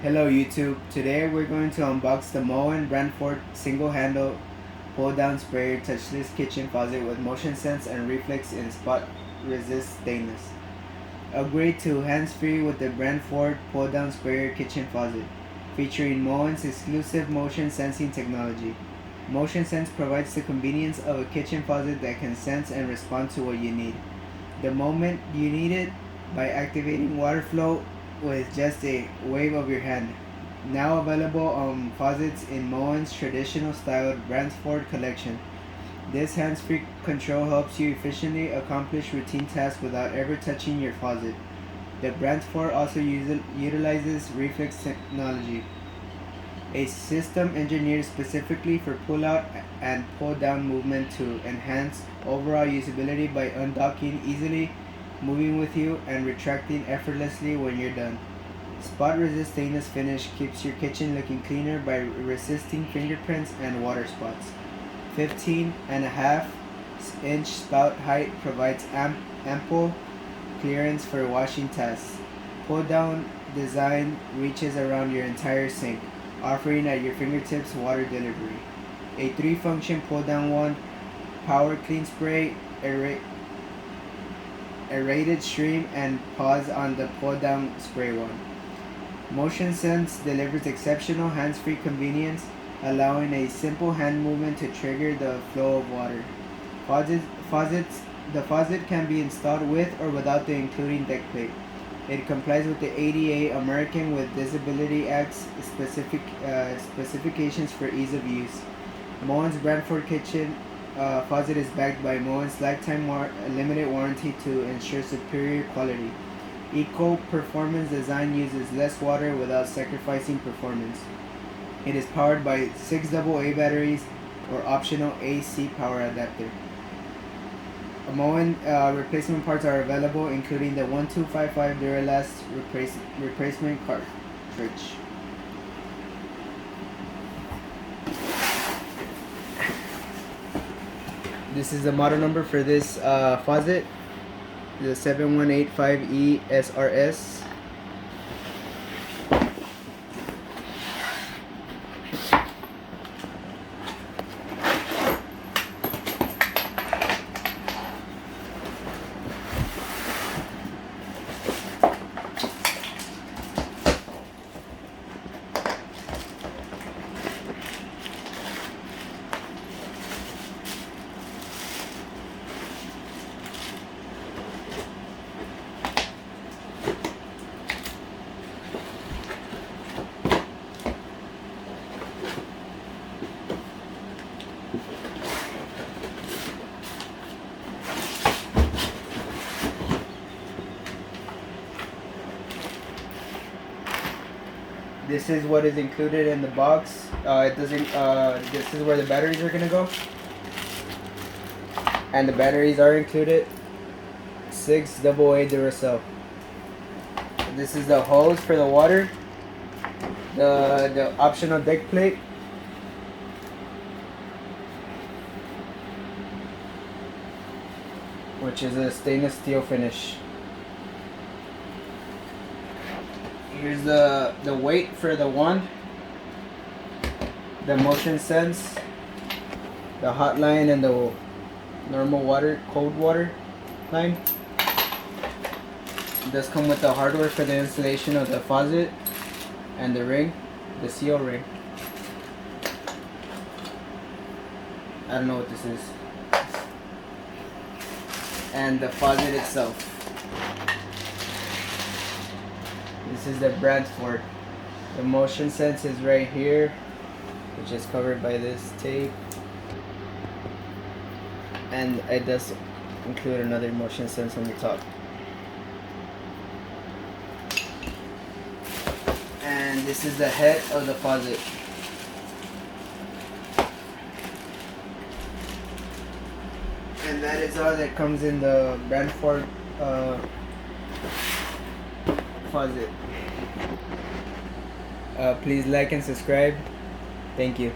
Hello YouTube, today we're going to unbox the MOEN Brantford single handle pull down sprayer touchless kitchen faucet with MotionSense and Reflex in spot resist stainless. Upgrade to hands-free with the Brantford pull down sprayer kitchen faucet, featuring MOEN's exclusive motion sensing technology. MotionSense provides the convenience of a kitchen faucet that can sense and respond to what you need the moment you need it by activating water flow with just a wave of your hand. Now available on faucets in MOEN's traditional styled Brantford collection. This hands-free control helps you efficiently accomplish routine tasks without ever touching your faucet. The Brantford also utilizes Reflex technology, a system engineered specifically for pull-out and pull-down movement to enhance overall usability by undocking easily, moving with you, and retracting effortlessly when you're done. Spot resist stainless finish keeps your kitchen looking cleaner by resisting fingerprints and water spots. 15.5-inch spout height provides ample clearance for washing tasks. Pull-down design reaches around your entire sink, offering at your fingertips water delivery. A 3-function pull-down wand, power clean spray, aerated stream, and pause on the pull-down spray wand. MotionSense delivers exceptional hands-free convenience, allowing a simple hand movement to trigger the flow of water. The faucet can be installed with or without the including deck plate. It complies with the ADA American with Disability Act's specifications for ease of use. MOEN's Brantford kitchen faucet is backed by MOEN's lifetime limited warranty to ensure superior quality. Eco-performance design uses less water without sacrificing performance. It is powered by 6 AA batteries or optional AC power adapter. MOEN replacement parts are available, including the 1255 Duralast replacement cartridge. This is the model number for this faucet, the 7185E SRS. This is what is included in the box. It doesn't. This is where the batteries are gonna go, and the batteries are included. 6 AA Duracell. This is the hose for the water. The optional deck plate. Which is a stainless steel finish. Here's the weight for the wand, the MotionSense, the hot line, and the normal water, cold water line. It does come with the hardware for the installation of the faucet and the ring, the seal ring. I don't know what this is. And the faucet itself. This is the Brantford. The MotionSense is right here, which is covered by this tape. And it does include another MotionSense on the top. And this is the head of the faucet. And that is all that comes in the Brantford faucet. Please like and subscribe. Thank you.